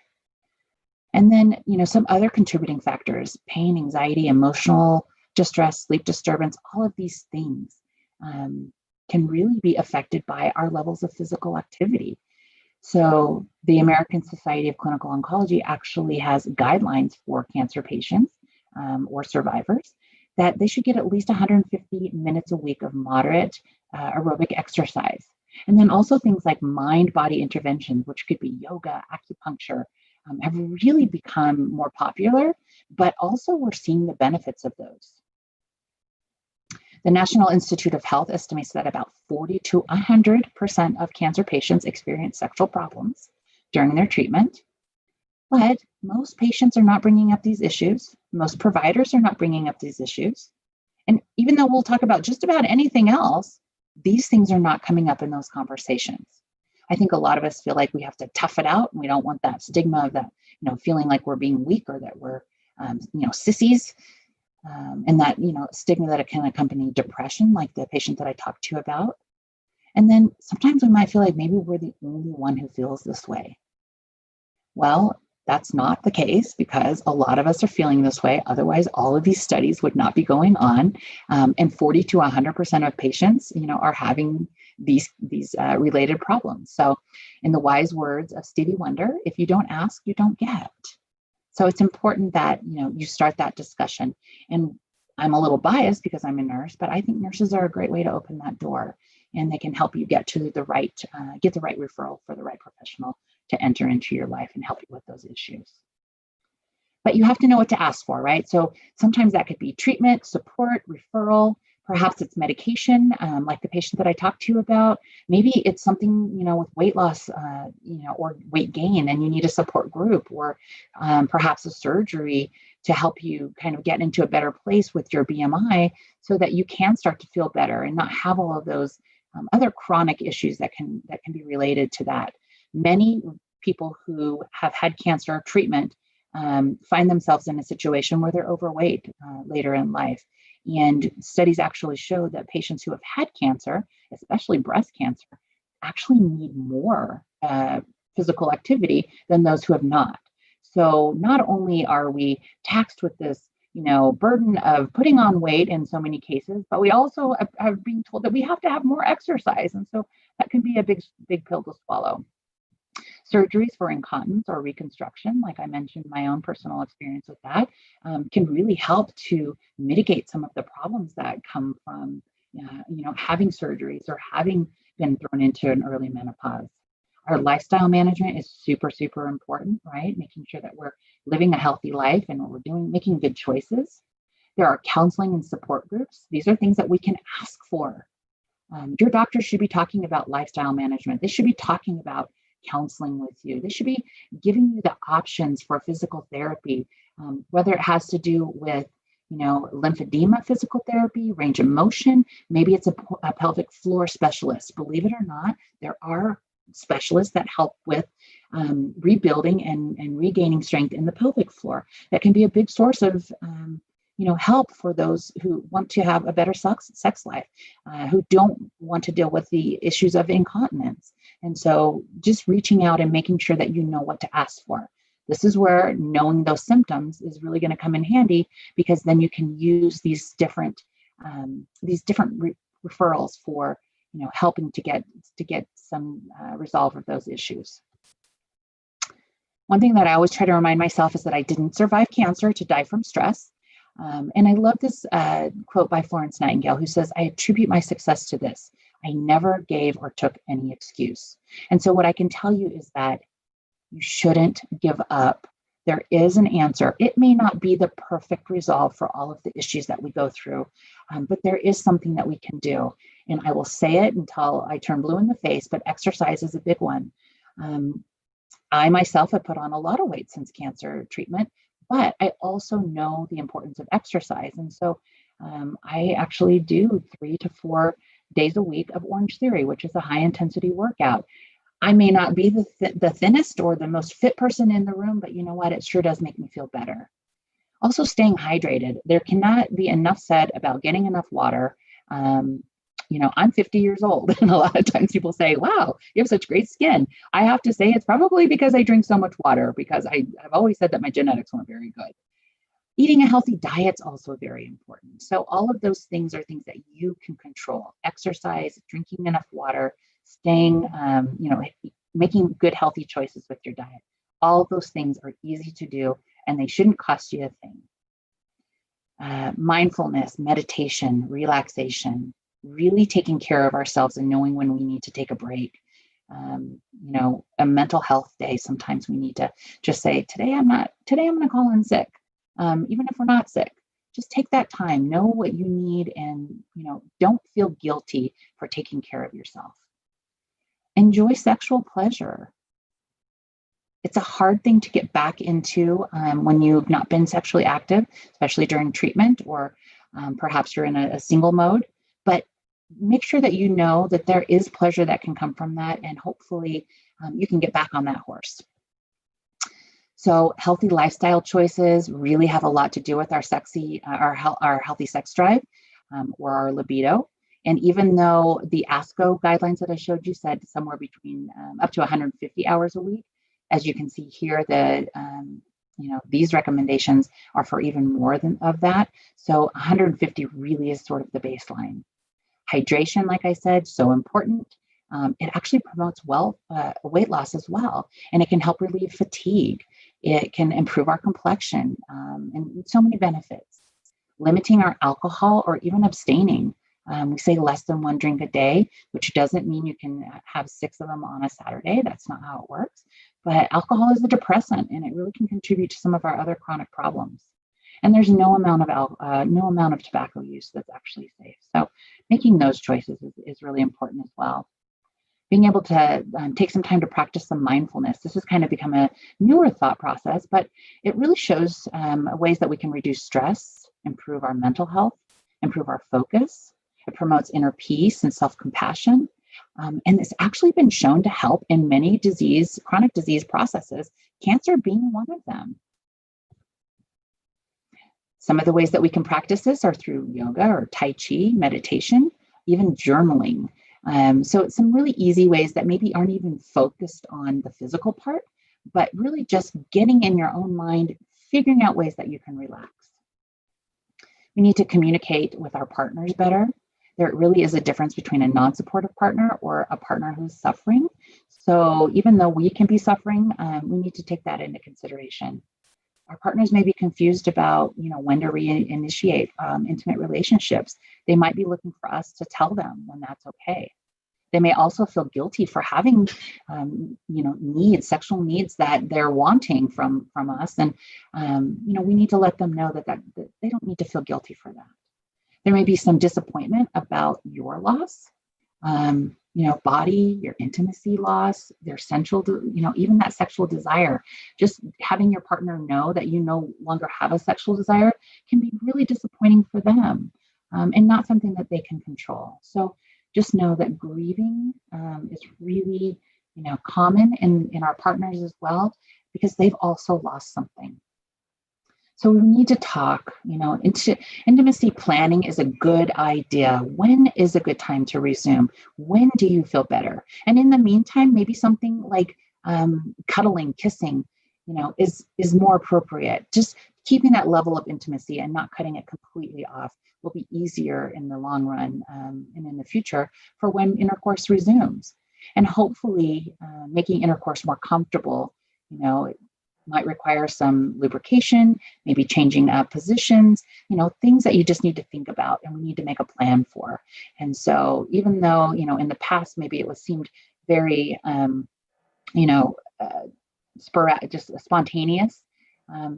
And then, some other contributing factors, pain, anxiety, emotional distress, sleep disturbance, all of these things can really be affected by our levels of physical activity. So the American Society of Clinical Oncology actually has guidelines for cancer patients or survivors that they should get at least 150 minutes a week of moderate aerobic exercise. And then also things like mind-body interventions, which could be yoga, acupuncture, have really become more popular, but also we're seeing the benefits of those. The National Institute of Health estimates that about 40 to 100% of cancer patients experience sexual problems during their treatment. But most patients are not bringing up these issues. Most providers are not bringing up these issues. And even though we'll talk about just about anything else, these things are not coming up in those conversations. I think a lot of us feel like we have to tough it out, and we don't want that stigma of that, feeling like we're being weak or that we're, sissies, and that, stigma that can accompany depression, like the patient that I talked to you about. And then sometimes we might feel like maybe we're the only one who feels this way. Well, that's not the case because a lot of us are feeling this way. Otherwise, all of these studies would not be going on. And 40 to 100% of patients, are having these related problems. So in the wise words of Stevie Wonder, if you don't ask, you don't get. So it's important that, you start that discussion. And I'm a little biased because I'm a nurse, but I think nurses are a great way to open that door, and they can help you get to the right, get the right referral for the right professional to enter into your life and help you with those issues. But you have to know what to ask for, right? So sometimes that could be treatment, support, referral. Perhaps it's medication, like the patient that I talked to you about. Maybe it's something, with weight loss, or weight gain, and you need a support group, or perhaps a surgery to help you kind of get into a better place with your BMI so that you can start to feel better and not have all of those other chronic issues that can be related to that. Many people who have had cancer treatment find themselves in a situation where they're overweight later in life. And studies actually show that patients who have had cancer, especially breast cancer, actually need more physical activity than those who have not. So not only are we taxed with this, burden of putting on weight in so many cases, but we also are being told that we have to have more exercise. And so that can be a big pill to swallow. Surgeries for incontinence or reconstruction, like I mentioned, my own personal experience with that, can really help to mitigate some of the problems that come from, having surgeries or having been thrown into an early menopause. Our lifestyle management is super, super important, right? Making sure that we're living a healthy life and what we're doing, making good choices. There are counseling and support groups. These are things that we can ask for. Your doctor should be talking about lifestyle management. They should be talking about counseling with you. They should be giving you the options for physical therapy, whether it has to do with, lymphedema physical therapy, range of motion. Maybe it's a pelvic floor specialist. Believe it or not, there are specialists that help with rebuilding and regaining strength in the pelvic floor. That can be a big source of help for those who want to have a better sex life, who don't want to deal with the issues of incontinence. And so just reaching out and making sure that you know what to ask for. This is where knowing those symptoms is really going to come in handy, because then you can use these different referrals for helping to get some resolve of those issues. One thing that I always try to remind myself is that I didn't survive cancer to die from stress. And I love this quote by Florence Nightingale, who says, "I attribute my success to this. I never gave or took any excuse." And so what I can tell you is that you shouldn't give up There is an answer. It may not be the perfect resolve for all of the issues that we go through, but there is something that we can do. And I will say it until I turn blue in the face, but exercise is a big one. I myself have put on a lot of weight since cancer treatment, but I also know the importance of exercise. And so I actually do 3 to 4 days a week of Orange Theory, which is a high intensity workout. I may not be the thinnest or the most fit person in the room, but you know what? It sure does make me feel better. Also, staying hydrated. There cannot be enough said about getting enough water. I'm 50 years old, and a lot of times people say, wow, you have such great skin. I have to say it's probably because I drink so much water, because I've always said that my genetics weren't very good. Eating a healthy diet is also very important. So all of those things are things that you can control. Exercise, drinking enough water, staying, making good healthy choices with your diet. All of those things are easy to do, and they shouldn't cost you a thing. Mindfulness, meditation, relaxation, really taking care of ourselves and knowing when we need to take a break. A mental health day, sometimes we need to just say, today I'm going to call in sick. Even if we're not sick, just take that time, know what you need, and don't feel guilty for taking care of yourself. Enjoy sexual pleasure. It's a hard thing to get back into when you've not been sexually active, especially during treatment, or perhaps you're in a single mode, but make sure that you know that there is pleasure that can come from that, and hopefully you can get back on that horse. So healthy lifestyle choices really have a lot to do with our healthy sex drive, or our libido. And even though the ASCO guidelines that I showed you said somewhere between up to 150 hours a week, as you can see here, these recommendations are for even more of that. So 150 really is sort of the baseline. Hydration, like I said, so important. It actually promotes weight loss as well, and it can help relieve fatigue. It can improve our complexion, and so many benefits. Limiting our alcohol or even abstaining. We say less than 1 drink a day, which doesn't mean you can have 6 of them on a Saturday. That's not how it works. But alcohol is a depressant, and it really can contribute to some of our other chronic problems. And there's no amount of tobacco use that's actually safe. So making those choices is really important as well. Being able to take some time to practice some mindfulness. This has kind of become a newer thought process, but it really shows ways that we can reduce stress, improve our mental health, improve our focus. It promotes inner peace and self-compassion. And it's actually been shown to help in many chronic disease processes, cancer being one of them. Some of the ways that we can practice this are through yoga or Tai Chi, meditation, even journaling. So it's some really easy ways that maybe aren't even focused on the physical part, but really just getting in your own mind, figuring out ways that you can relax. We need to communicate with our partners better. There really is a difference between a non-supportive partner or a partner who's suffering. So even though we can be suffering, we need to take that into consideration. Our partners may be confused about, when to reinitiate intimate relationships. They might be looking for us to tell them when that's okay. They may also feel guilty for having, sexual needs that they're wanting from us. And, we need to let them know that they don't need to feel guilty for that. There may be some disappointment about your loss, body, your intimacy loss, their sensual, even that sexual desire. Just having your partner know that you no longer have a sexual desire can be really disappointing for them, and not something that they can control. So just know that grieving is really, common in our partners as well, because they've also lost something. So we need to talk, intimacy planning is a good idea. When is a good time to resume? When do you feel better? And in the meantime, maybe something like cuddling, kissing, is more appropriate. Just keeping that level of intimacy and not cutting it completely off will be easier in the long run, and in the future for when intercourse resumes. And hopefully making intercourse more comfortable, it might require some lubrication, maybe changing positions, things that you just need to think about and we need to make a plan for. And so even though, in the past, maybe it seemed very, sporadic, just spontaneous,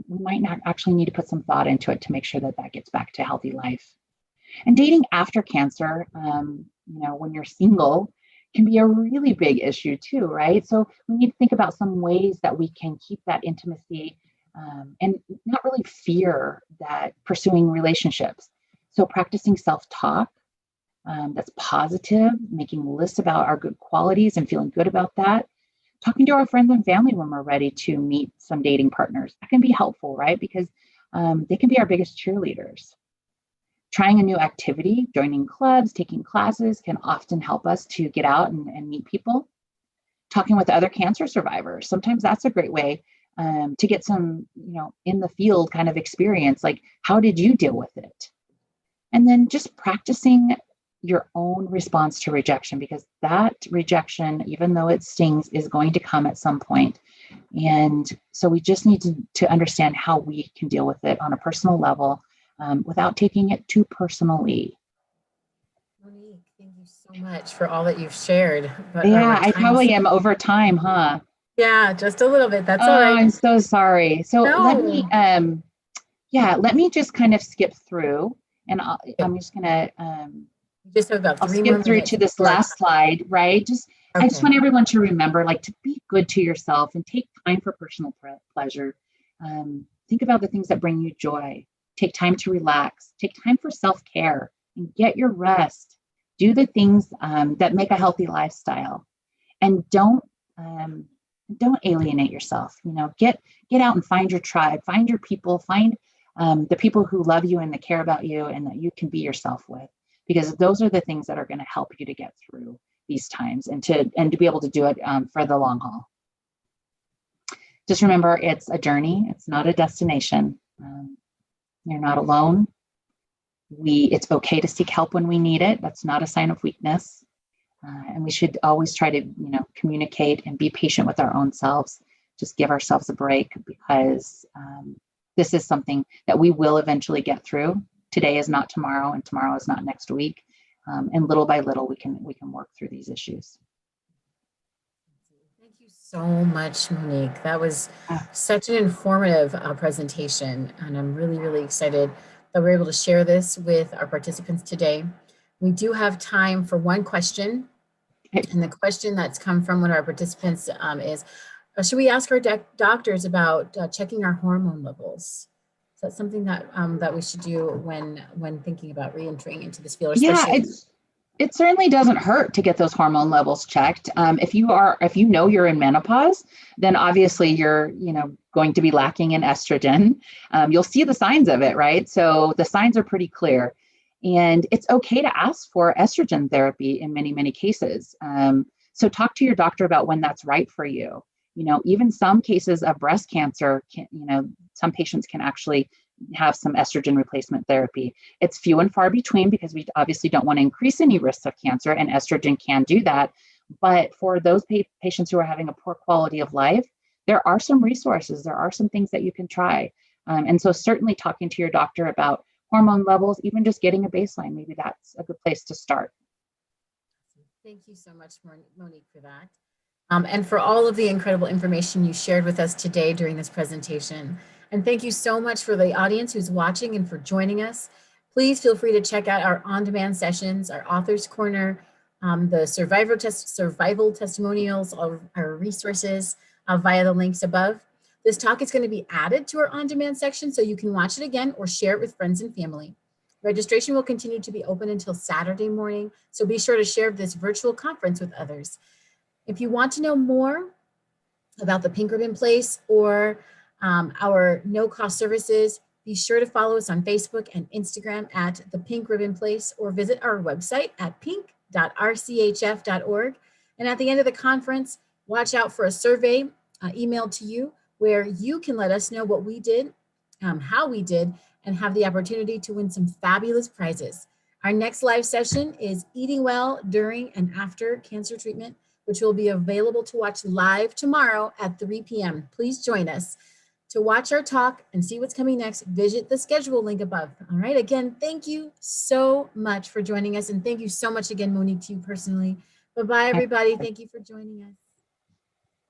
we might not actually need to put some thought into it to make sure that that gets back to healthy life. And dating after cancer, when you're single, can be a really big issue too, right? So we need to think about some ways that we can keep that intimacy and not really fear that pursuing relationships. So practicing self-talk that's positive, making lists about our good qualities and feeling good about that. Talking to our friends and family when we're ready to meet some dating partners. That can be helpful, right? Because they can be our biggest cheerleaders. Trying a new activity, joining clubs, taking classes can often help us to get out and meet people. Talking with other cancer survivors. Sometimes that's a great way to get some, in the field kind of experience, like how did you deal with it? And then just practicing your own response to rejection, because that rejection, even though it stings, is going to come at some point. And so we just need to understand how we can deal with it on a personal level without taking it too personally. Monique, thank you so much for all that you've shared. But yeah, I probably am over time, huh? Yeah, just a little bit. That's all right. I'm so sorry. So No. let me just kind of skip through, and I'm just gonna just have about 3 I'll more skip through to this last slide, right? I just want everyone to remember, like, to be good to yourself and take time for personal pleasure. Think about the things that bring you joy. Take time to relax. Take time for self-care and get your rest. Do the things that make a healthy lifestyle, and don't alienate yourself. Get out and find your tribe, find your people, find the people who love you and that care about you and that you can be yourself with, because those are the things that are going to help you to get through these times and to be able to do it for the long haul. Just remember, it's a journey. It's not a destination. You're not alone. It's okay to seek help when we need it. That's not a sign of weakness. And we should always try to, communicate and be patient with our own selves. Just give ourselves a break, because this is something that we will eventually get through. Today is not tomorrow, and tomorrow is not next week. And little by little, we can work through these issues. Thank you so much, Monique. That was such an informative presentation, and I'm really, really excited that we're able to share this with our participants today. We do have time for one question, and the question that's come from one of our participants is, should we ask our doctors about checking our hormone levels? Is that something that that we should do when thinking about re-entering into this field? Yeah, it certainly doesn't hurt to get those hormone levels checked. If you know you're in menopause, then obviously you're going to be lacking in estrogen. You'll see the signs of it, right? So the signs are pretty clear, and it's okay to ask for estrogen therapy in many, many cases. So talk to your doctor about when that's right for you. Even some cases of breast cancer, some patients can actually have some estrogen replacement therapy. It's few and far between, because we obviously don't want to increase any risks of cancer, and estrogen can do that. But for those patients who are having a poor quality of life, there are some resources, there are some things that you can try. And so certainly talking to your doctor about hormone levels, even just getting a baseline, maybe that's a good place to start. Thank you so much, Monique, for that. And for all of the incredible information you shared with us today during this presentation. And thank you so much for the audience who's watching and for joining us. Please feel free to check out our on-demand sessions, our Author's Corner, the survival testimonials, all our resources via the links above. This talk is going to be added to our on-demand section, so you can watch it again or share it with friends and family. Registration will continue to be open until Saturday morning, so be sure to share this virtual conference with others. If you want to know more about the Pink Ribbon Place or our no-cost services, be sure to follow us on Facebook and Instagram at the Pink Ribbon Place, or visit our website at pink.rchf.org. And at the end of the conference, watch out for a survey emailed to you where you can let us know what we did, how we did, and have the opportunity to win some fabulous prizes. Our next live session is Eating Well During and After Cancer Treatment, which will be available to watch live tomorrow at 3 p.m. Please join us. To watch our talk and see what's coming next, visit the schedule link above. All right, again, thank you so much for joining us. And thank you so much again, Monique, to you personally. Bye-bye, everybody. Thank you for joining us.